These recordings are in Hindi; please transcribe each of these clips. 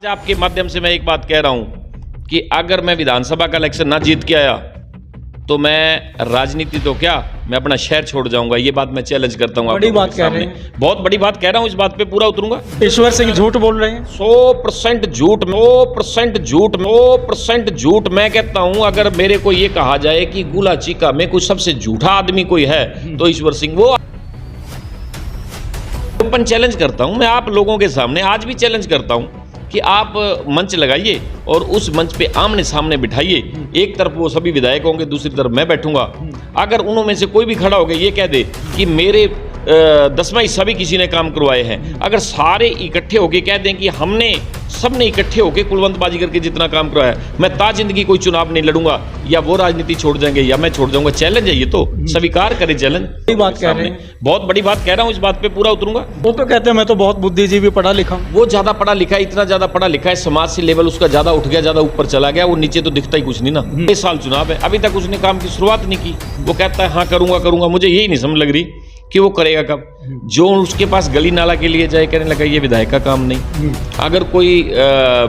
आपके माध्यम से मैं एक बात कह रहा हूं कि अगर मैं विधानसभा का इलेक्शन ना जीत के आया तो मैं राजनीति तो क्या, मैं अपना शहर छोड़ जाऊंगा। ये बात मैं चैलेंज करता हूं। बड़ी बात कह रहे हैं। बहुत बड़ी बात कह रहा हूं, इस बात पे पूरा उतरूंगा। ईश्वर सिंह झूठ बोल रहे हैं। 100% झूठ, 100% झूठ, 100% झूठ। मैं कहता हूं अगर मेरे को ये कहा जाए कि गुला चीका में कोई सबसे झूठा आदमी कोई है तो ईश्वर सिंह वो। ओपन चैलेंज करता हूं मैं आप लोगों के सामने, आज भी चैलेंज करता हूं कि आप मंच लगाइए और उस मंच पे आमने सामने बिठाइए। एक तरफ वो सभी विधायक होंगे, दूसरी तरफ मैं बैठूंगा। अगर उन्होंने में से कोई भी खड़ा होकर ये कह दे कि मेरे 10वां हिस्सा भी किसी ने काम करवाए हैं, अगर सारे इकट्ठे होके कह दें कि हमने सबने इकट्ठे होके कुलवंत बाजीगर के जितना काम करवाया, मैं ताजिंदगी कोई चुनाव नहीं लड़ूंगा, या वो राजनीति छोड़ जाएंगे या मैं छोड़ जाऊंगा। चैलेंज है ये, तो स्वीकार करें चैलेंज। बड़ी बात कह रहे हैं। बहुत बड़ी बात कह रहा हूं, इस बात पे पूरा उतरूंगा। वो तो कहते हैं मैं तो बहुत बुद्धिजीवी पढ़ा लिखा हूं। वो ज्यादा पढ़ा लिखा है, इतना ज्यादा पढ़ा लिखा है, समाज से लेवल उसका ज्यादा उठ गया, ज्यादा ऊपर चला गया। वो नीचे तो दिखता ही कुछ नहीं ना। 6 साल चुनाव है, अभी तक उसने काम की शुरुआत नहीं की। वो कहता है हाँ करूंगा करूंगा, मुझे यही नहीं समझ लग रही कि वो करेगा कब। जो उसके पास गली नाला के लिए जाए, कहने लगा ये विधायक का काम नहीं। अगर कोई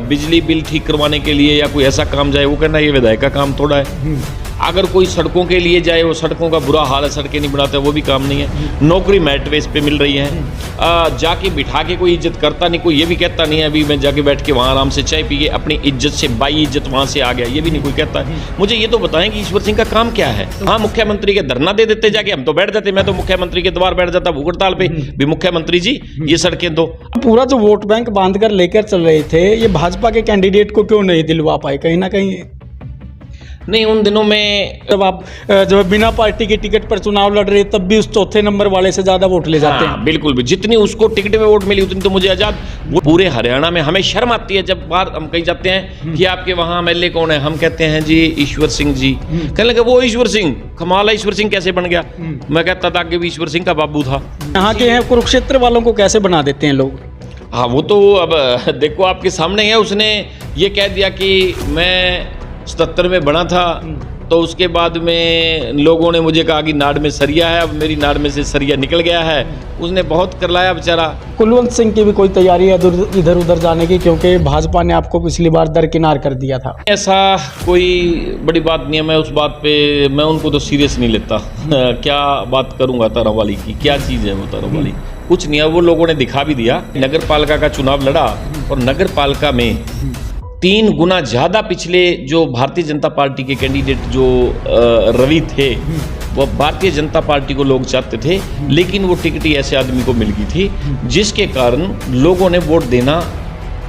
बिजली बिल ठीक करवाने के लिए या कोई ऐसा काम जाए, वो कहना ये विधायक का काम थोड़ा है। अगर कोई सड़कों के लिए जाए, वो सड़कों का बुरा हाल है, सड़कें नहीं बनाते, वो भी काम नहीं है। नौकरी मेरिट बेस पे मिल रही है। जाके बिठा के कोई इज्जत करता नहीं, कोई ये भी कहता नहीं है अभी मैं जाके बैठ के वहाँ आराम से चाय पी के अपनी इज्जत से बाई इज्जत वहाँ से आ गया, ये भी नहीं कोई कहता है। मुझे ये तो बताएं कि ईश्वर सिंह का काम क्या है। हाँ, मुख्यमंत्री के धरना दे देते जाके, हम तो बैठ जाते, मैं तो मुख्यमंत्री के द्वार बैठ जाता भूख हड़ताल पे भी, मुख्यमंत्री जी ये सड़कें दो। पूरा जो वोट बैंक बांध कर लेकर चल रहे थे, ये भाजपा के कैंडिडेट को क्यों नहीं दिलवा पाए? कहीं ना कहीं नहीं, उन दिनों में जब बिना पार्टी के टिकट पर चुनाव लड़ रहे, तब भी उस चौथे नंबर वाले से ज्यादा वोट ले जाते हैं। बिल्कुल भी, जितनी उसको टिकट पे वोट मिली उतनी तो मुझे आजाद। वो पूरे हरियाणा में हमें शर्म आती है जब बाहर हम कहीं जाते हैं कि आपके वहाँ MLA कौन है, हम कहते हैं जी ईश्वर सिंह जी। कहने लगे वो ईश्वर सिंह, कमाल है, ईश्वर सिंह कैसे बन गया? मैं कहता था कि ईश्वर सिंह का बाबू था। यहाँ के हैं कुरुक्षेत्र वालों को कैसे बना देते हैं लोग? हाँ, वो तो अब देखो आपके सामने है। उसने ये कह दिया कि मैं 77 में बना था, तो उसके बाद में लोगों ने मुझे कहा कि नाड़ में सरिया है, अब मेरी नाड़ में से सरिया निकल गया है। उसने बहुत करलाया बेचारा। कुलवंत सिंह की भी कोई तैयारी है इधर उधर जाने की, क्योंकि भाजपा ने आपको पिछली बार दरकिनार कर दिया था? ऐसा कोई बड़ी बात नहीं है, मैं उस बात पे मैं उनको तो सीरियस नहीं लेता। क्या बात करूंगा तारावाली की, क्या चीज़ है वो तारावाली? कुछ नहीं है, वो लोगों ने दिखा भी दिया। नगर पालिका का चुनाव लड़ा और नगर पालिका में 3 गुना ज़्यादा पिछले जो भारतीय जनता पार्टी के कैंडिडेट जो रवि थे, वो भारतीय जनता पार्टी को लोग चाहते थे, लेकिन वो टिकट ही ऐसे आदमी को मिल गई थी जिसके कारण लोगों ने वोट देना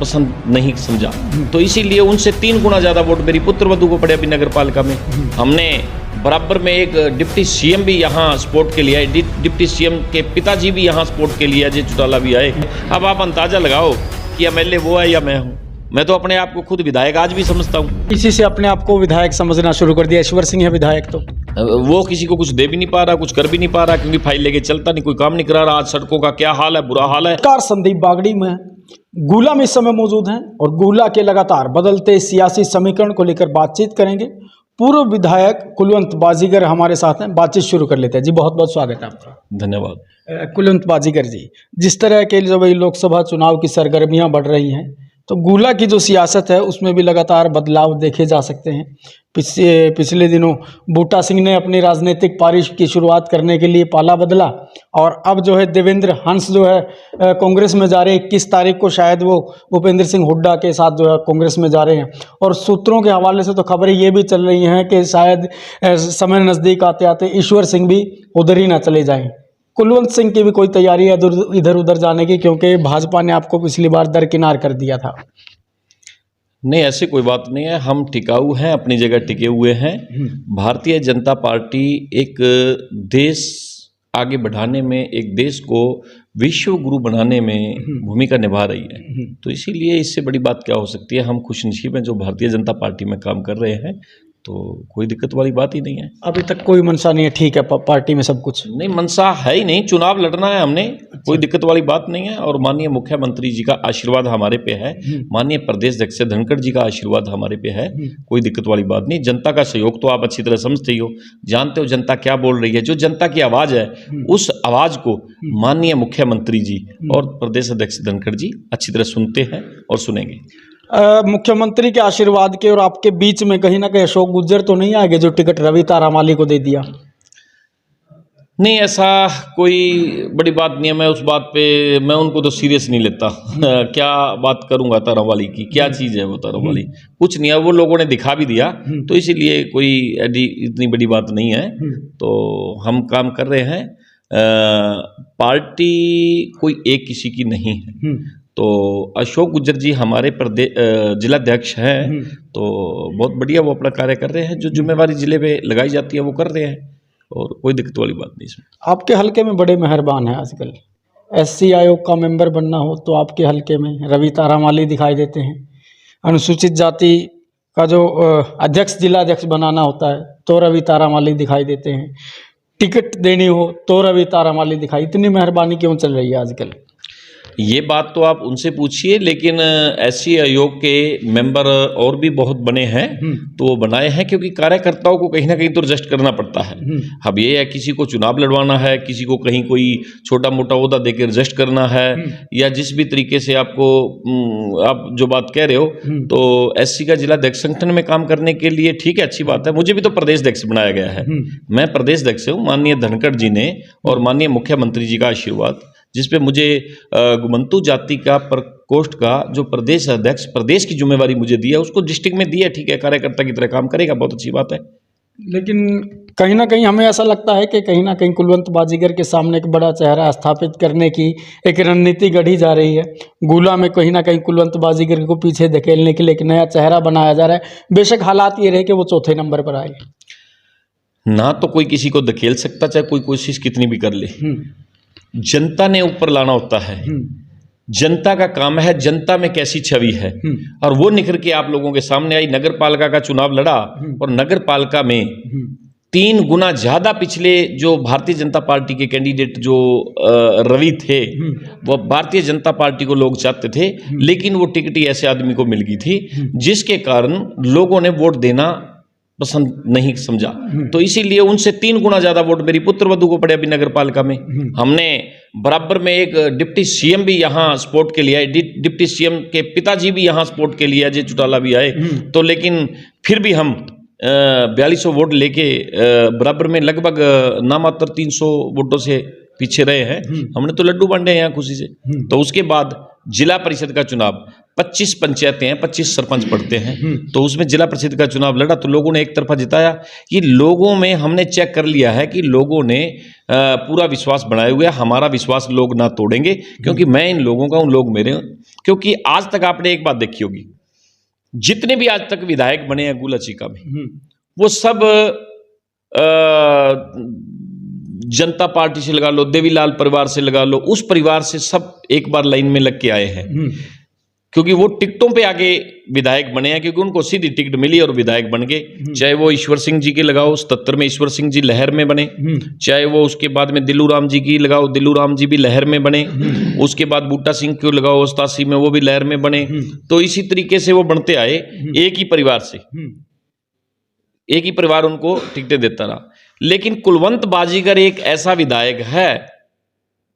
पसंद नहीं समझा। तो इसीलिए उनसे 3 गुना ज़्यादा वोट मेरी पुत्रवधू को पड़े अभी नगर पालिका में। हमने बराबर में एक डिप्टी CM भी यहाँ सपोर्ट के लिए आए, डिप्टी CM के पिताजी भी यहाँ सपोर्ट के लिए अजय चौटाला भी आए। अब आप अंदाजा लगाओ कि MLA वो है या मैं हूँ। मैं तो अपने आप को खुद विधायक आज भी समझता हूँ। इसी से अपने आप को विधायक समझना शुरू कर दिया। ईश्वर सिंह है विधायक, तो वो किसी को कुछ दे भी नहीं पा रहा, कुछ कर भी नहीं पा रहा, क्योंकि फाइल लेके चलता नहीं, कोई काम नहीं करा रहा। आज सड़कों का क्या हाल है, बुरा हाल है। कार संदीप बागड़ी में गुला में इस समय मौजूद हैं और गुला के लगातार बदलते सियासी समीकरण को लेकर बातचीत करेंगे। पूर्व विधायक कुलवंत बाजीगर हमारे साथ हैं, बातचीत शुरू कर लेते हैं। जी बहुत बहुत स्वागत है आपका। धन्यवाद। कुलवंत बाजीगर जी, जिस तरह के जब लोकसभा चुनाव की सरगर्मियां बढ़ रही हैं, तो गुला की जो सियासत है उसमें भी लगातार बदलाव देखे जा सकते हैं। पिछले दिनों बूटा सिंह ने अपनी राजनीतिक पारी की शुरुआत करने के लिए पाला बदला, और अब जो है देवेंद्र हंस जो है कांग्रेस में जा रहे हैं। 21 तारीख को शायद वो भूपेंद्र सिंह हुड्डा के साथ जो है कांग्रेस में जा रहे हैं। और सूत्रों के हवाले से तो खबरें ये भी चल रही हैं कि शायद समय नज़दीक आते आते ईश्वर सिंह भी उधर ही ना चले जाएं। कुलवंत सिंह की भी कोई तैयारी है इधर उधर जाने की, क्योंकि भाजपा ने आपको पिछली बार दरकिनार कर दिया था? नहीं, ऐसी कोई बात नहीं है। हम टिकाऊ हैं, अपनी जगह टिके हुए हैं। भारतीय जनता पार्टी एक देश आगे बढ़ाने में, एक देश को विश्व गुरु बनाने में भूमिका निभा रही है। तो इसीलिए इससे बड़ी बात क्या हो सकती है। हम खुशनसीब हैं जो भारतीय जनता पार्टी में काम कर रहे हैं। तो कोई दिक्कत वाली बात ही नहीं है। अभी तक कोई मंशा नहीं है, ठीक है, पार्टी में सब कुछ नहीं, मनसा है ही नहीं, चुनाव लड़ना है हमने, कोई दिक्कत वाली बात नहीं है। और माननीय मुख्यमंत्री जी का आशीर्वाद हमारे पे है, माननीय प्रदेश अध्यक्ष धनखड़ जी का आशीर्वाद हमारे पे है, कोई दिक्कत वाली बात नहीं। जनता का सहयोग तो आप अच्छी तरह समझते ही हो, जानते हो जनता क्या बोल रही है। जो जनता की आवाज़ है उस आवाज़ को माननीय मुख्यमंत्री जी और प्रदेश अध्यक्ष धनखड़ जी अच्छी तरह सुनते हैं और सुनेंगे। मुख्यमंत्री के आशीर्वाद के और आपके बीच में कहीं ना कहीं अशोक गुज्जर तो नहीं आगे, जो टिकट रवि तारामाली को दे दिया? नहीं, ऐसा कोई बड़ी बात नहीं है। मैं उस बात पे मैं उनको तो सीरियस नहीं लेता। क्या बात करूंगा तारावाली की, क्या चीज़ है वो तारावाली, कुछ नहीं है। वो लोगों ने दिखा भी दिया, तो इसीलिए कोई इतनी बड़ी बात नहीं है। तो हम काम कर रहे हैं, पार्टी कोई एक किसी की नहीं है। तो अशोक गुज्जर जी हमारे जिलाध्यक्ष हैं, तो बहुत बढ़िया वो अपना कार्य कर रहे हैं। जो जिम्मेवारी जिले पे लगाई जाती है वो कर रहे हैं, और कोई दिक्कत वाली बात नहीं इसमें। आपके हलके में बड़े मेहरबान हैं आजकल। एससी आयोग का मेंबर बनना हो तो आपके हलके में रवि तारामाली दिखाई देते हैं। अनुसूचित जाति का जो अध्यक्ष जिलाध्यक्ष बनाना होता है तो रवि तारामाली दिखाई देते हैं। टिकट देनी हो तो रवि तारामाली दिखाई। इतनी मेहरबानी क्यों चल रही है आजकल? ये बात तो आप उनसे पूछिए, लेकिन एससी आयोग के मेंबर और भी बहुत बने हैं, तो वो बनाए हैं क्योंकि कार्यकर्ताओं को कहीं ना कहीं तो रजिस्ट करना पड़ता है। अब ये है, किसी को चुनाव लड़वाना है, किसी को कहीं कोई छोटा मोटा ओहदा देकर रजिस्ट करना है, या जिस भी तरीके से आपको आप जो बात कह रहे हो, तो एससी का जिला अध्यक्ष संगठन में काम करने के लिए ठीक है, अच्छी बात है। मुझे भी तो प्रदेश अध्यक्ष बनाया गया है, मैं प्रदेश अध्यक्ष हूँ। माननीय धनखड़ जी ने और माननीय मुख्यमंत्री जी का आशीर्वाद, जिसपे मुझे गुमंतु जाति का प्रकोष्ठ का जो प्रदेश अध्यक्ष, प्रदेश की जिम्मेवारी मुझे दी है, उसको डिस्ट्रिक्ट में दी है। ठीक है, कार्यकर्ता की तरह काम करेगा, बहुत अच्छी बात है। लेकिन कहीं ना कहीं हमें ऐसा लगता है कि कहीं ना कहीं कुलवंत बाजीगर के सामने एक बड़ा चेहरा स्थापित करने की एक रणनीति गढ़ी जा रही है। गुला में कहीं ना कहीं कुलवंत बाजीगर को पीछे धकेलने के लिए एक नया चेहरा बनाया जा रहा है। बेशक हालात ये रहे कि वो चौथे नंबर पर आए ना, तो कोई किसी को धकेल सकता, चाहे कोई कोशिश कितनी भी कर ले। जनता ने ऊपर लाना होता है, जनता का काम है, जनता में कैसी छवि है, और वो निखर के आप लोगों के सामने आई। नगर पालिका का चुनाव लड़ा और नगर पालिका में 3 गुना ज्यादा पिछले जो भारतीय जनता पार्टी के कैंडिडेट जो रवि थे, वो भारतीय जनता पार्टी को लोग चाहते थे, लेकिन वो टिकट ही ऐसे आदमी को मिल गई थी जिसके कारण लोगों ने वोट देना पसंद नहीं समझा। तो इसीलिए उनसे 3 गुना ज्यादा वोट मेरी पुत्रवधू को पड़े अभी नगर पालिका में। हमने बराबर में एक डिप्टी सीएम भी यहाँ सपोर्ट के लिए आए, डिप्टी सीएम के पिताजी भी यहाँ सपोर्ट के लिए अजय चौटाला भी आए। तो लेकिन फिर भी हम 4200 वोट लेके बराबर में लगभग नामात्र 300 वोटों से पीछे रहे हैं। हमने तो लड्डू बांटे हैं यहाँ खुशी से। तो उसके बाद जिला परिषद का चुनाव, 25 पंचायतें हैं, 25 सरपंच पड़ते हैं, तो उसमें जिला परिषद का चुनाव लड़ा तो लोगों ने एक तरफा जिताया। ये लोगों में हमने चेक कर लिया है कि लोगों ने पूरा विश्वास बनाए हुए, हमारा विश्वास लोग ना तोड़ेंगे, क्योंकि मैं इन लोगों का हूं, लोग मेरे। क्योंकि आज तक आपने एक बात देखी होगी, जितने भी आज तक विधायक बने हैं गुलाचीका में, वो सब जनता पार्टी से लगा लो, देवीलाल परिवार से लगा लो, उस परिवार से सब एक बार लाइन में लग के आए हैं, क्योंकि वो टिकटों पे आगे विधायक बने हैं, क्योंकि उनको सीधी टिकट मिली और विधायक बन गए। चाहे वो ईश्वर सिंह जी के लगाओ, 77 में ईश्वर सिंह जी लहर में बने, चाहे वो उसके बाद में दिल्लू राम जी की लगाओ, दिल्लू राम जी भी लहर में बने, उसके बाद बूटा सिंह को लगाओ 87 में, वो भी लहर में बने। तो इसी तरीके से वो बनते आए, एक ही परिवार से, एक ही परिवार उनको टिकटें देता रहा। लेकिन कुलवंत बाजीगर एक ऐसा विधायक है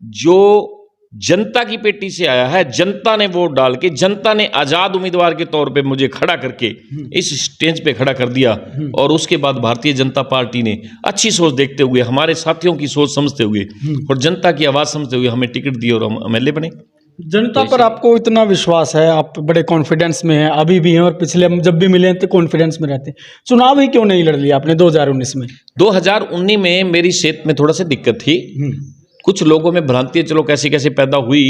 जो जनता की पेटी से आया है, जनता ने वोट डाल के, जनता ने आजाद उम्मीदवार के तौर पे मुझे खड़ा करके इस स्टेज पे खड़ा कर दिया, और उसके बाद भारतीय जनता पार्टी ने अच्छी सोच देखते हुए, हमारे साथियों की सोच समझते हुए और जनता की आवाज समझते हुए हमें टिकट दी और हम एमएलए बने। जनता पर आपको इतना विश्वास है, आप बड़े कॉन्फिडेंस में हैं, अभी भी हैं, और पिछले हम जब भी मिले हैं तो कॉन्फिडेंस में रहते हैं। चुनाव ही क्यों नहीं लड़ लिया आपने 2019 में? 2019 में मेरी सेहत में थोड़ा सा दिक्कत थी, कुछ लोगों में भ्रांति चलो कैसे कैसे पैदा हुई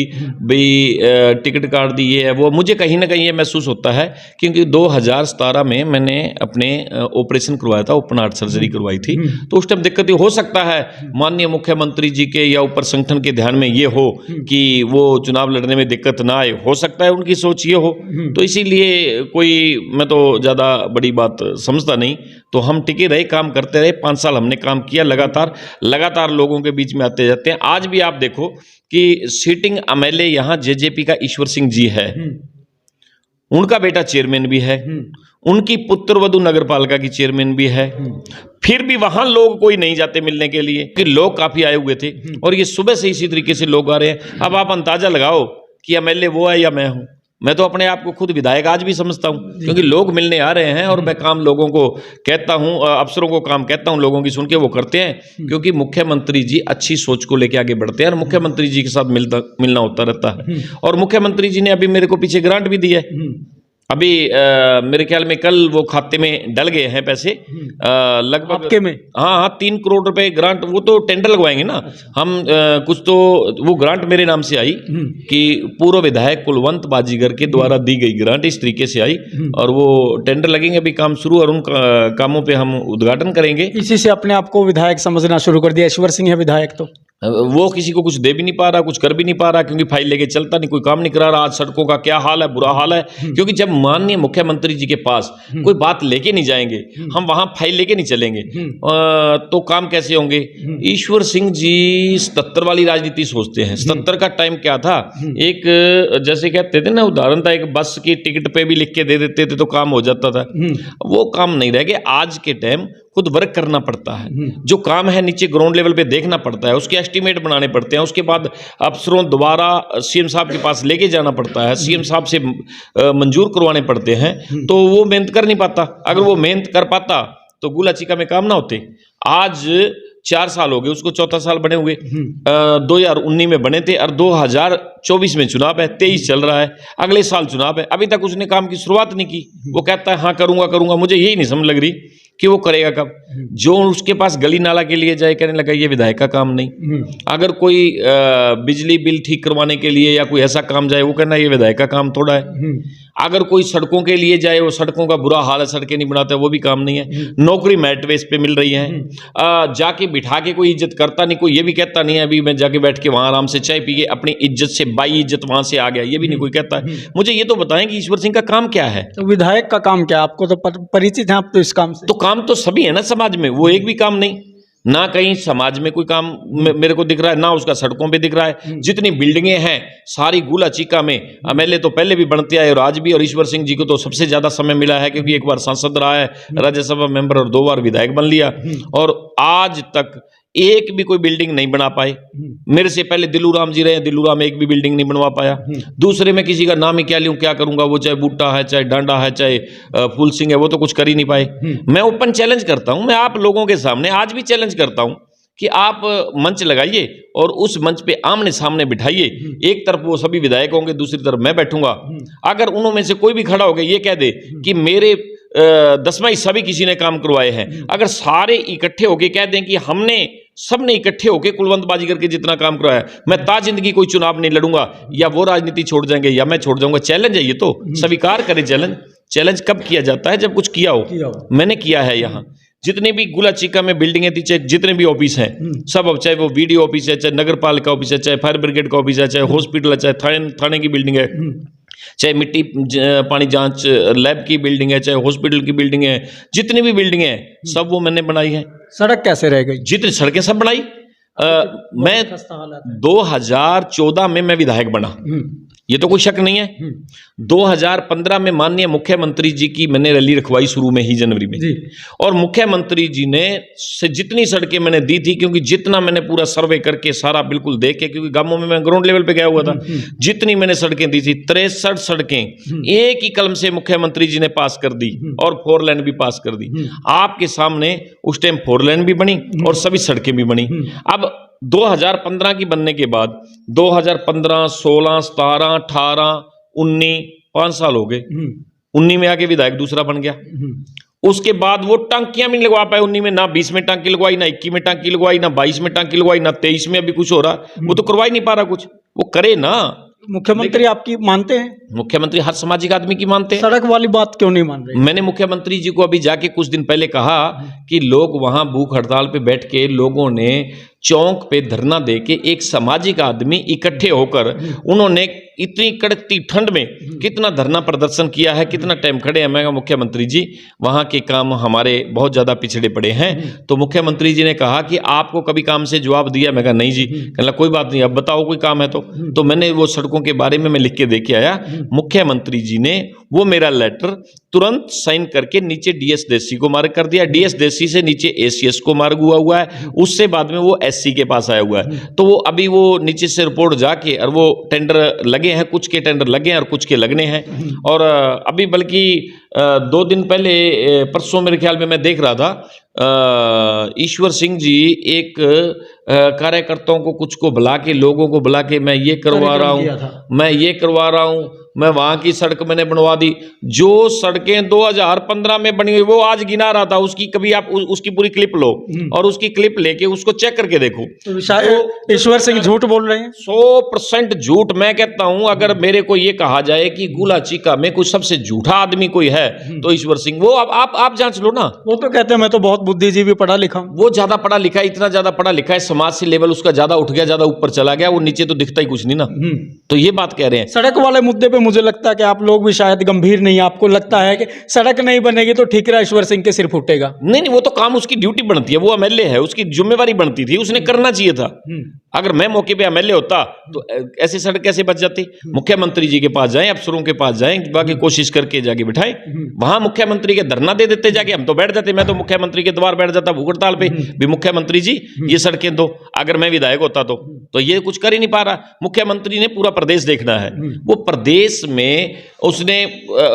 भाई टिकट काट दी ये है वो, मुझे कहीं ना कहीं ये महसूस होता है क्योंकि 2017 में मैंने अपने ऑपरेशन करवाया था, ओपन हार्ट सर्जरी करवाई थी, तो उस टाइम दिक्कत हो सकता है माननीय मुख्यमंत्री जी के या ऊपर संगठन के ध्यान में ये हो कि वो चुनाव लड़ने में दिक्कत ना आए, हो सकता है उनकी सोच ये हो, तो इसीलिए कोई मैं तो ज़्यादा बड़ी बात समझता नहीं। तो हम टिके रहे, काम करते रहे, 5 साल हमने काम किया लगातार लोगों के बीच में आते जाते हैं। आज भी आप देखो कि सीटिंग एमएलए यहाँ जेजेपी का ईश्वर सिंह जी है, उनका बेटा चेयरमैन भी है, उनकी पुत्रवधू नगर पालिका की चेयरमैन भी है, फिर भी वहां लोग कोई नहीं जाते मिलने के लिए कि लोग काफी आए हुए थे और ये सुबह से इसी तरीके से लोग आ रहे हैं। अब आप अंदाजा लगाओ कि एमएलए वो है या मैं हूं। मैं तो अपने आप को खुद विधायक आज भी समझता हूं क्योंकि लोग मिलने आ रहे हैं और मैं काम लोगों को कहता हूं, अफसरों को काम कहता हूं, लोगों की सुन के वो करते हैं क्योंकि मुख्यमंत्री जी अच्छी सोच को लेके आगे बढ़ते हैं और मुख्यमंत्री जी के साथ मिलना होता रहता है। और मुख्यमंत्री जी ने अभी मेरे को पीछे ग्रांट भी दी है, अभी मेरे ख्याल में कल वो खाते में डल गए हैं पैसे लगभग आपके में। हाँ 3 करोड़ रुपए ग्रांट, वो तो टेंडर लगवाएंगे ना हम, कुछ तो वो ग्रांट मेरे नाम से आई कि पूर्व विधायक कुलवंत बाजीगर के द्वारा दी गई ग्रांट इस तरीके से आई और वो टेंडर लगेंगे, अभी काम शुरू और उन कामों पे हम उद्घाटन करेंगे। इसी से अपने आप को विधायक समझना शुरू कर दिया। ईश्वर सिंह है विधायक, तो वो किसी को कुछ दे भी नहीं पा रहा, कुछ कर भी नहीं पा रहा क्योंकि फाइल लेके चलता नहीं, कोई काम नहीं करा रहा। आज सड़कों का क्या हाल है, बुरा हाल है, क्योंकि जब माननीय मुख्यमंत्री जी के पास कोई बात लेके नहीं जाएंगे, हम वहां फाइल लेके नहीं चलेंगे तो काम कैसे होंगे। ईश्वर सिंह जी 77 वाली राजनीति सोचते हैं। 77 का टाइम क्या था, एक जैसे कहते थे ना उदाहरण था, एक बस की टिकट पे भी लिख के दे देते थे तो काम हो जाता था, वो काम नहीं रह गया। आज के टाइम खुद वर्क करना पड़ता है, जो काम है नीचे ग्राउंड लेवल पे देखना पड़ता है, उसके एस्टीमेट बनाने पड़ते हैं, उसके बाद अफसरों द्वारा सीएम साहब के पास लेके जाना पड़ता है, सीएम साहब से मंजूर करवाने पड़ते हैं, तो वो मेहनत कर नहीं पाता। अगर वो मेहनत कर पाता तो गुला चिका में काम ना होते। आज 4 साल हो गए उसको, 4था साल बने हुए, 2019 में बने थे और 2024 में चुनाव है, 23 चल रहा है, अगले साल चुनाव है, अभी तक उसने काम की शुरुआत नहीं की। वो कहता है हाँ करूंगा, मुझे यही नहीं समझ लग रही कि वो करेगा कब। जो उसके पास गली नाला के लिए जाए कहने लगा ये विधायक का काम नहीं। अगर कोई बिजली बिल ठीक करवाने के लिए या कोई ऐसा काम जाए वो कहना ये विधायक का काम थोड़ा है। अगर कोई सड़कों के लिए जाए, वो सड़कों का बुरा हाल है, सड़कें नहीं बनाता, वो भी काम नहीं है। नौकरी मेरिट बेस पे मिल रही है, जाके बिठा के कोई इज्जत करता नहीं, कोई ये भी कहता नहीं है अभी मैं जाके बैठ के वहां आराम से चाय पी के अपनी इज्जत से बाई इज्जत वहां से आ गया, ये भी नहीं कोई कहता है। मुझे ये तो बताएं कि ईश्वर सिंह का काम क्या है। तो विधायक का काम क्या, आपको तो परिचित है आप तो इस काम से। तो काम तो सभी है ना समाज में, वो एक भी काम नहीं, ना कहीं समाज में कोई काम मेरे को दिख रहा है, ना उसका सड़कों पे दिख रहा है। जितनी बिल्डिंगें हैं सारी गुला चिका में, एमएलए तो पहले भी बनते आए और आज भी, और ईश्वर सिंह जी को तो सबसे ज्यादा समय मिला है क्योंकि एक बार सांसद रहा है, राज्यसभा मेंबर और 2 बार विधायक बन लिया, और आज तक एक भी कोई बिल्डिंग नहीं बना पाए। मेरे से पहले दिल्लू राम जी रहे, दिल्लू राम एक भी बिल्डिंग नहीं बनवा पाया। दूसरे में किसी का नाम ही क्या लूं, क्या करूंगा, वो चाहे बूटा है, चाहे डांडा है, चाहे फूल सिंह है, वो तो कुछ कर ही नहीं पाए। मैं ओपन चैलेंज करता हूं, मैं आप लोगों के सामने आज भी चैलेंज करता हूं कि आप मंच लगाइए और उस मंच पे आमने सामने बिठाइए। एक तरफ वो सभी विधायक होंगे, दूसरी तरफ मैं बैठूंगा। अगर उनमें से कोई भी खड़ा हो गया ये कह दे कि मेरे 10वां हिस्सा भी किसी ने काम करवाए हैं, अगर सारे इकट्ठे होके कह दें कि हमने सबने इकट्ठे होके कुलवंत बाजीगर के जितना काम करवाया, मैं जिंदगी कोई चुनाव नहीं लड़ूंगा, या वो राजनीति छोड़ जाएंगे या मैं छोड़ जाऊंगा। चैलेंज है ये, तो स्वीकार करें चैलेंज। चैलेंज कब किया जाता है, जब कुछ किया हो। मैंने किया है। यहाँ जितने भी गुला चिका में बिल्डिंगें थी, चाहे जितने भी ऑफिस हैं सब, अब चाहे वो वीडियो ऑफिस है, चाहे नगर पालिका ऑफिस है, चाहे फायर ब्रिगेड का ऑफिस है, चाहे हॉस्पिटल है, चाहे थाने की बिल्डिंग है, चाहे मिट्टी पानी जांच लैब की बिल्डिंग है, चाहे हॉस्पिटल की बिल्डिंग है, जितनी भी बिल्डिंग है सब वो मैंने बनाई है। सड़क कैसे रह गई? जितनी सड़कें सब बनाई। मैं 2014 में मैं विधायक बना, ये तो कोई शक नहीं है। 2015 में माननीय मुख्यमंत्री जी की मैंने रैली रखवाई शुरू में ही जनवरी में, और मुख्यमंत्री जी ने से जितनी सड़कें मैंने दी थी, क्योंकि जितना मैंने पूरा सर्वे करके सारा बिल्कुल देख के, क्योंकि गांवों में मैं ग्राउंड लेवल पे गया हुआ था, जितनी मैंने सड़कें दी थी 63 सड़कें एक ही कलम से मुख्यमंत्री जी ने पास कर दी, और 4 लेन भी पास कर दी। आपके सामने उस टाइम 4 लेन भी बनी और सभी सड़कें भी बनी। अब 2015 की बनने के बाद 2015, 16, 17, 18, 19, 5 साल हो गए। 19 में आके विधायक दूसरा बन गया, उसके बाद वो टांकियां भी नहीं लगवा पाए 19 में, ना 20 में टांकी लगवाई, ना 21 में टांकी लगवाई, ना 22 में टांकी लगवाई, ना 23 में अभी कुछ हो रहा, वो तो करवा ही नहीं पा रहा कुछ। वो करे ना। मुख्यमंत्री आपकी मानते हैं? मुख्यमंत्री हर सामाजिक आदमी की मानते हैं। सड़क वाली बात क्यों नहीं मान रहे? मैंने मुख्यमंत्री जी को अभी जाके कुछ दिन पहले कहा कि लोग वहां भूख हड़ताल पे बैठ के लोगों ने चौक पे धरना दे के एक सामाजिक आदमी इकट्ठे होकर उन्होंने इतनी कड़कती ठंड में कितना धरना प्रदर्शन किया है, कितना टाइम खड़े हैं। मैं कहा मुख्यमंत्री जी वहां के काम हमारे बहुत ज्यादा पिछड़े पड़े हैं। तो मुख्यमंत्री जी ने कहा कि आपको कभी काम से जवाब दिया? मैं कहा नहीं जी। कहला कोई बात नहीं, अब बताओ कोई काम है तो मैंने वो सड़कों के बारे में मैं लिख के दे के आया। मुख्यमंत्री जी ने वो मेरा लेटर तुरंत साइन करके नीचे डीएस देसी को मार्ग कर दिया, डीएस देसी से नीचे एसीएस को मार्ग हुआ है, उससे बाद में वो एससी के पास आया हुआ है। तो वो अभी वो नीचे से रिपोर्ट जाके और वो टेंडर लगे हैं, कुछ के टेंडर लगे हैं और कुछ के लगने हैं। और अभी बल्कि 2 दिन पहले परसों मेरे ख्याल में मैं देख रहा था ईश्वर सिंह जी एक कार्यकर्ताओं को कुछ को बुला के, लोगों को बुला के मैं ये करवा रहा हूँ, मैं ये करवा रहा हूँ, मैं वहां की सड़क मैंने बनवा दी। जो सड़कें 2015 में बनी हुई वो आज गिना रहा था, उसकी कभी आप उसकी पूरी क्लिप लो और उसकी क्लिप लेके उसको चेक करके देखो। तो ईश्वर सिंह झूठ बोल रहे हैं? 100% झूठ। मैं कहता हूं अगर मेरे को ये कहा जाए कि गुला चीका में कोई सबसे झूठा आदमी कोई है तो ईश्वर सिंह। वो आप जांच लो ना। वो तो कहते हैं मैं तो बहुत बुद्धिजीवी पढ़ा लिखा हूं। वो ज्यादा पढ़ा लिखा है, इतना ज्यादा पढ़ा लिखा है, समाज से लेवल उसका ज्यादा उठ गया, ज्यादा ऊपर चला गया, वो नीचे तो दिखता ही कुछ नहीं ना। तो ये बात कह रहे हैं। सड़क वाले मुद्दे पे मुझे लगता है कि आप लोग भी शायद गंभीर नहीं, आपको लगता है कि सड़क नहीं बनेगी तो ठीकरा ईश्वर सिंह के सिर फूटेगा। नहीं, वो तो काम उसकी ड्यूटी बनती है, वो एमएलए है, उसकी जिम्मेवारी बनती थी, उसने करना चाहिए था। अगर मैं मौके पे एमएलए होता तो ऐसी सड़क कैसे बच जाती? मुख्यमंत्री जी के पास जाएं, अफसरों के पास जाएं, बाकी कोशिश करके जाके बिठाएं, वहां मुख्यमंत्री के धरना दे देते जाके, हम तो बैठ जाते। मैं तो मुख्यमंत्री के द्वार बैठ जाता भूख हड़ताल पे भी, मुख्यमंत्री जी ये सड़कें दो। अगर मैं विधायक होता तो ये कुछ कर ही नहीं पा रहा। मुख्यमंत्री ने पूरा प्रदेश देखना है, वो प्रदेश में उसने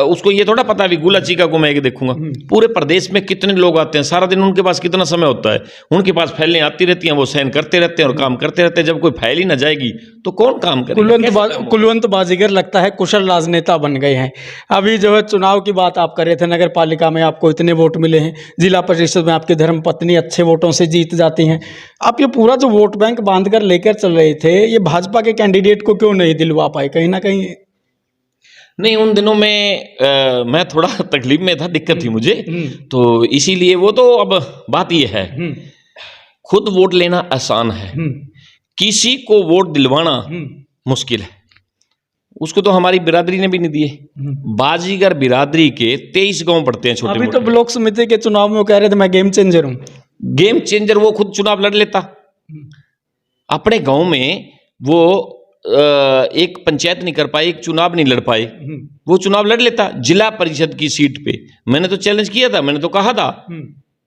उसको ये थोड़ा पता भी गुला चीका को मैं देखूंगा। पूरे प्रदेश में कितने लोग आते हैं, सारा दिन उनके पास कितना समय होता है, उनके पास फाइलें आती रहती हैं, वो साइन करते रहते हैं और काम करते रहते हैं। जब कोई फाइल ही ना जाएगी तो कौन काम करेगा? कुलवंत बाजीगर लगता है कुशल राजनेता बन गए हैं। अभी जो है चुनाव की बात आप कर रहे थे, नगर पालिका में आपको इतने वोट मिले हैं, जिला परिषद में आपकी धर्मपत्नी अच्छे वोटों से जीत जाती हैं। आप ये पूरा जो वोट बैंक बांध कर लेकर चल रहे थे, ये भाजपा के कैंडिडेट को क्यों नहीं दिलवा पाए? कहीं ना कहीं नहीं, उन दिनों में मैं थोड़ा तकलीफ में था, दिक्कत थी मुझे, तो इसीलिए वो तो अब बात ये है, खुद वोट लेना आसान है, किसी को वोट दिलवाना मुश्किल है। उसको तो हमारी बिरादरी ने भी नहीं दिए। बाजीगर बिरादरी के 23 गांव पड़ते हैं छोटे। अभी तो ब्लॉक समिति के चुनाव में वो कह रहे थे मैं गेम चेंजर हूं। गेम चेंजर वो खुद चुनाव लड़ लेता अपने गांव में। वो एक पंचायत नहीं कर पाए, एक चुनाव नहीं लड़ पाए, वो चुनाव लड़ लेता जिला परिषद की सीट पे। मैंने तो चैलेंज किया था, मैंने तो कहा था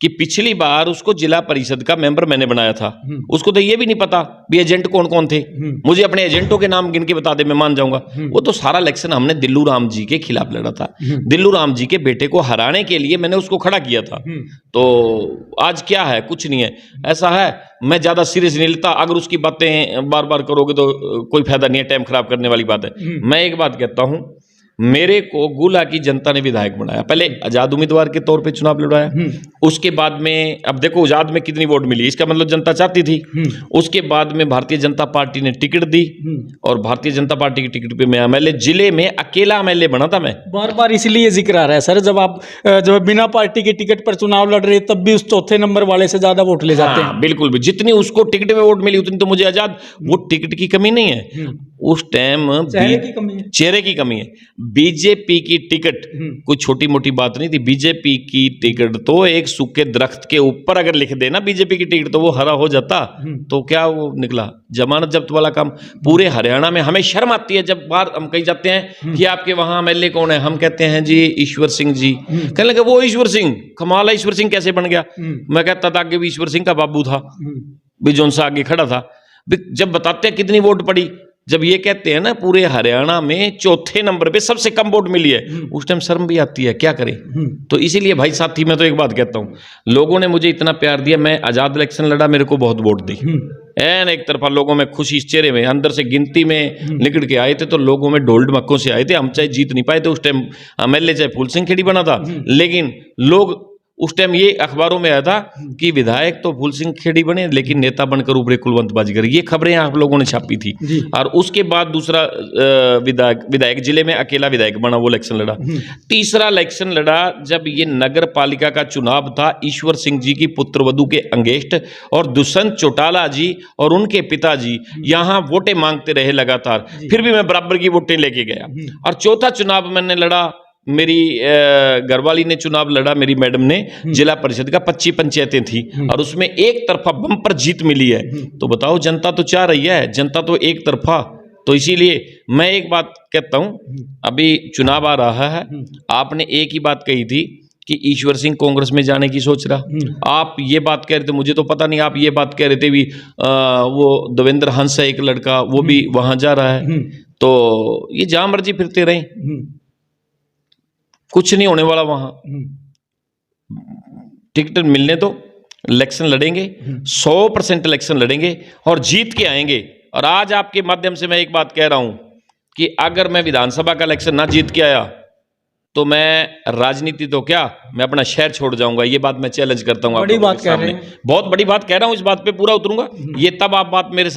कि पिछली बार उसको जिला परिषद का मेंबर मैंने बनाया था, उसको तो ये भी नहीं पता भी एजेंट कौन कौन थे। मुझे अपने एजेंटों के नाम गिन के बता दे, मैं मान जाऊंगा। वो तो सारा इलेक्शन हमने दिल्लू राम जी के खिलाफ लड़ा था, दिल्लू राम जी के बेटे को हराने के लिए मैंने उसको खड़ा किया था। तो आज क्या है? कुछ नहीं है। ऐसा है, मैं ज्यादा सीरियस नहीं लेता। अगर उसकी बातें बार बार करोगे तो कोई फायदा नहीं है, टाइम खराब करने वाली बात है। मैं एक बात कहता हूं, मेरे को गुला की जनता ने विधायक बनाया, पहले आजाद उम्मीदवार के तौर पे चुनाव लड़वाया, उसके बाद में अब देखो आजाद में कितनी वोट मिली, इसका मतलब जनता चाहती थी। उसके बाद में भारतीय जनता पार्टी ने टिकट दी और भारतीय जनता पार्टी की टिकट पे मैं एमएलए, जिले में अकेला एमएलए बना था मैं। बार बार इसलिए जिक्र आ रहा है सर, जब आप जो बिना पार्टी की टिकट पर चुनाव लड़ रहे तब भी उस चौथे नंबर वाले से ज्यादा वोट ले जाते हैं। बिल्कुल भी, जितनी उसको टिकट में वोट मिली उतनी तो मुझे आजाद। वो टिकट की कमी नहीं है, उस टाइम चेहरे की कमी है। बीजेपी की टिकट कोई छोटी मोटी बात नहीं थी। बीजेपी की टिकट तो एक सूखे दरख्त के ऊपर अगर लिख देना बीजेपी की टिकट तो वो हरा हो जाता। तो क्या वो निकला? जमानत जब्त वाला काम। पूरे हरियाणा में हमें शर्म आती है जब बार हम कहीं जाते हैं कि आपके वहां एमएलए कौन है, हम कहते हैं जी ईश्वर सिंह जी। कहने लगे वो ईश्वर सिंह, कमाल है, ईश्वर सिंह कैसे बन गया? मैं कहता था कि ईश्वर सिंह का बाबू था, बिजोन सा आगे खड़ा था। जब बताते हैं कितनी वोट पड़ी, जब ये कहते हैं ना पूरे हरियाणा में चौथे नंबर पे सबसे कम वोट मिली है, उस टाइम शर्म भी आती है, क्या करें। तो इसीलिए भाई साथी मैं तो एक बात कहता हूं, लोगों ने मुझे इतना प्यार दिया, मैं आजाद इलेक्शन लड़ा, मेरे को बहुत वोट दी। एन एक तरफा लोगों में खुशी इस चेहरे में, अंदर से गिनती में निकल के आए थे तो लोगों में ढोल ढमक्कों से आए थे। हम चाहे जीत नहीं पाए थे उस टाइम, एमएलए चाहे फूल सिंह खेड़ी बना था, लेकिन लोग उस टाइम ये अखबारों में आया था कि विधायक तो फूल सिंह खेड़ी बने लेकिन नेता बनकर उभरे कुलवंत बाजीगर, ये खबरें आप लोगों ने छापी थी। और उसके बाद दूसरा विधायक जिले में अकेला विधायक बना, वो इलेक्शन लड़ा। तीसरा इलेक्शन लड़ा जब ये नगर पालिका का चुनाव था ईश्वर सिंह जी की पुत्रवधू के अंगेष्ट, और दुष्यंत चौटाला जी और उनके पिताजी यहाँ वोटें मांगते रहे लगातार, फिर भी मैं बराबर की वोटें लेके गया। और चौथा चुनाव मैंने लड़ा, मेरी घरवाली ने चुनाव लड़ा, मेरी मैडम ने, जिला परिषद का 25 पंचायतें थी और उसमें एक तरफा बम्पर जीत मिली है। तो बताओ, जनता तो चाह रही है, जनता तो एक तरफा। तो इसीलिए मैं एक बात कहता हूं, अभी चुनाव आ रहा है, आपने एक ही बात कही थी कि ईश्वर सिंह कांग्रेस में जाने की सोच रहा। आप ये बात कह रहे थे, मुझे तो पता नहीं, आप ये बात कह रहे थे भी वो देवेंद्र हंस है एक लड़का, वो भी वहां जा रहा है। तो ये जहां मर्जी फिरते रहे, कुछ नहीं होने वाला वहां। टिकट मिलने दो, इलेक्शन लड़ेंगे, 100% इलेक्शन लड़ेंगे और जीत के आएंगे। और आज आपके माध्यम से मैं एक बात कह रहा हूं कि अगर मैं विधानसभा का इलेक्शन ना जीत के आया तो मैं राजनीति तो क्या, मैं अपना शहर छोड़ जाऊंगा। ये बात मैं चैलेंज करता हूं। बड़ी बात कह रहे हैं, बहुत बड़ी बात कह रहा हूं, इस बात पे पूरा उतरूंगा। ये तब आप बात मेरे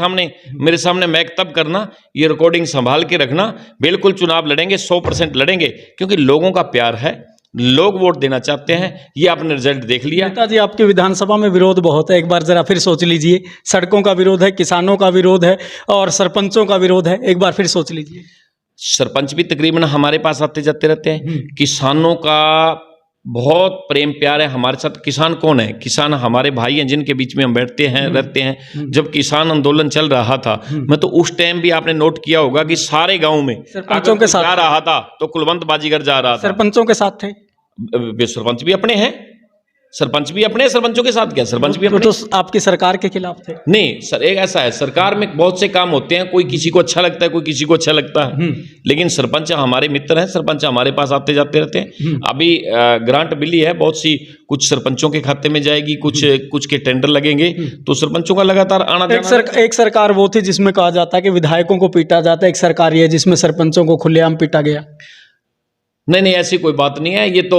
सामने मैक तब करना, ये रिकॉर्डिंग संभाल के रखना। बिल्कुल चुनाव लड़ेंगे, 100% लड़ेंगे, क्योंकि लोगों का प्यार है, लोग वोट देना चाहते हैं। ये आपने रिजल्ट देख लिया। नेताजी, आपके विधानसभा में विरोध बहुत है, एक बार जरा फिर सोच लीजिए। सड़कों का विरोध है, किसानों का विरोध है और सरपंचों का विरोध है, एक बार फिर सोच लीजिए। सरपंच भी तकरीबन हमारे पास आते जाते रहते हैं। किसानों का बहुत प्रेम प्यार है हमारे साथ। किसान कौन है? किसान हमारे भाई हैं, जिनके बीच में हम बैठते हैं, रहते हैं। जब किसान आंदोलन चल रहा था, मैं तो उस टाइम भी आपने नोट किया होगा कि सारे गांव में सरपंचों के साथ जा रहा था तो कुलवंत बाजीगर जा रहा था। सरपंचों के साथ थे, सरपंच भी अपने हैं, सरपंच भी अपने, सरपंचों के साथ क्या, सरपंच भी अपने। तो आपकी सरकार के खिलाफ थे? नहीं सर, एक ऐसा है, सरकार में बहुत से काम होते हैं, कोई किसी को अच्छा लगता है, कोई किसी को अच्छा लगता है, लेकिन सरपंच हमारे मित्र हैं, सरपंच हमारे पास आते जाते रहते हैं। अभी ग्रांट मिली है बहुत सी, कुछ सरपंचों के खाते में जाएगी, कुछ के टेंडर लगेंगे, तो सरपंचों का लगातार आना जाना। एक सरकार वो थी जिसमें कहा जाता है कि विधायकों को पीटा जाता है, एक सरकार ये जिसमें सरपंचों को खुलेआम पीटा गया। नहीं, ऐसी कोई बात नहीं है। ये तो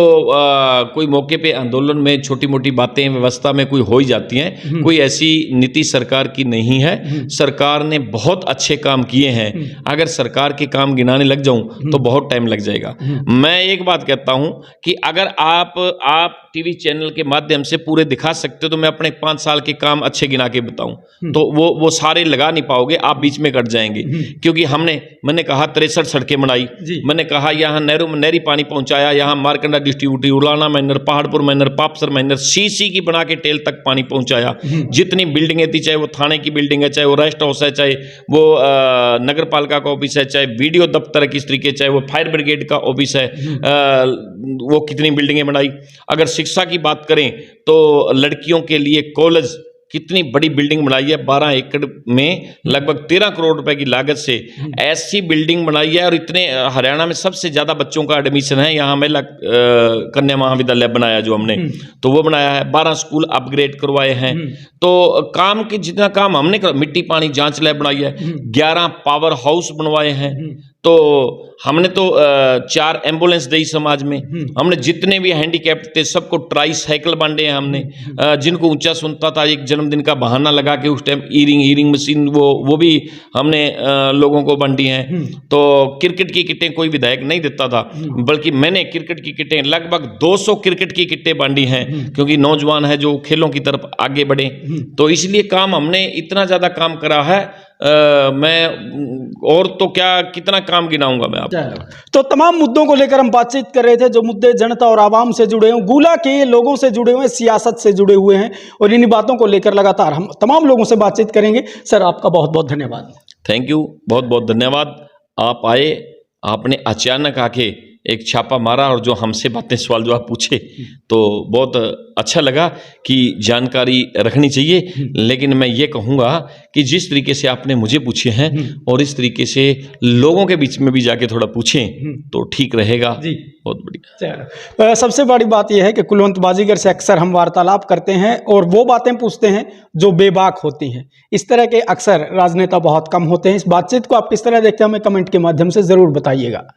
कोई मौके पे आंदोलन में छोटी मोटी बातें व्यवस्था में कोई हो ही जाती हैं। कोई ऐसी नीति सरकार की नहीं है। सरकार ने बहुत अच्छे काम किए हैं। अगर सरकार के काम गिनाने लग जाऊं तो बहुत टाइम लग जाएगा। मैं एक बात कहता हूं कि अगर आप टीवी चैनल के माध्यम से पूरे दिखा सकते हो तो मैं अपने 5 साल के काम अच्छे गिना के बताऊं तो वो सारे लगा नहीं पाओगे, आप बीच में कट जाएंगे। क्योंकि मैंने कहा 63 सड़कें बनाई, मैंने कहा यहाँ नहरी पानी पहुंचाया, यहाँ Markanda distributor, Ulana minor, Paharpur minor, Papsar minor, CC की बना के टेल तक पानी पहुंचाया। जितनी बिल्डिंगें थी, चाहे वो थाने की बिल्डिंग है, चाहे वो रेस्ट हाउस है, चाहे वो नगर पालिका का ऑफिस है, चाहे वीडियो दफ्तर है किस तरीके, चाहे वो फायर ब्रिगेड का ऑफिस है, वो कितनी बिल्डिंगें बनाई। अगर शिक्षा की बात करें तो लड़कियों के लिए कॉलेज, कितनी बड़ी बिल्डिंग बनाई है, 12 एकड़ में लगभग 13 करोड़ रुपए की लागत से ऐसी बिल्डिंग बनाई है। और इतने हरियाणा में सबसे ज्यादा बच्चों का एडमिशन है यहाँ, महिला कन्या महाविद्यालय बनाया जो हमने, तो वो बनाया है। 12 स्कूल अपग्रेड करवाए हैं। तो काम के जितना काम हमने मिट्टी पानी जांच लैब बनाई है, 11 पावर हाउस बनवाए हैं। तो हमने तो 4 एम्बुलेंस दी समाज में। हमने जितने भी हैंडीकैप्ड थे सबको ट्राई साइकिल बांटे हैं हमने। जिनको ऊंचा सुनता था, एक जन्मदिन का बहाना लगा के उस टाइम ईयरिंग मशीन वो भी हमने लोगों को बांटी हैं। तो क्रिकेट की किटें कोई विधायक नहीं देता था, बल्कि मैंने क्रिकेट की किटें लगभग 200 क्रिकेट की किटें बांटी हैं, क्योंकि नौजवान है जो खेलों की तरफ आगे बढ़े। तो इसलिए काम हमने इतना ज्यादा काम करा है। मैं और तो क्या कितना काम गिनाऊंगा मैं आपको। तो तमाम मुद्दों को लेकर हम बातचीत कर रहे थे, जो मुद्दे जनता और आवाम से जुड़े हैं, गुला के लोगों से जुड़े हुए हैं, सियासत से जुड़े हुए हैं, और इन्हीं बातों को लेकर लगातार हम तमाम लोगों से बातचीत करेंगे। सर, आपका बहुत बहुत धन्यवाद। थैंक यू, बहुत बहुत धन्यवाद। आप आए, आपने अचानक आके एक छापा मारा और जो हमसे बातें सवाल जवाब पूछे, तो बहुत अच्छा लगा कि जानकारी रखनी चाहिए। लेकिन मैं ये कहूँगा कि जिस तरीके से आपने मुझे पूछे हैं और इस तरीके से लोगों के बीच में भी जाके थोड़ा पूछें तो ठीक रहेगा जी। बहुत बढ़िया। सबसे बड़ी बात यह है कि कुलवंत बाजीगर से अक्सर हम वार्तालाप करते हैं और वो बातें पूछते हैं जो बेबाक होती हैं। इस तरह के अक्सर राजनेता बहुत कम होते हैं। इस बातचीत को आप किस तरह देखते हैं, हमें कमेंट के माध्यम से ज़रूर बताइएगा।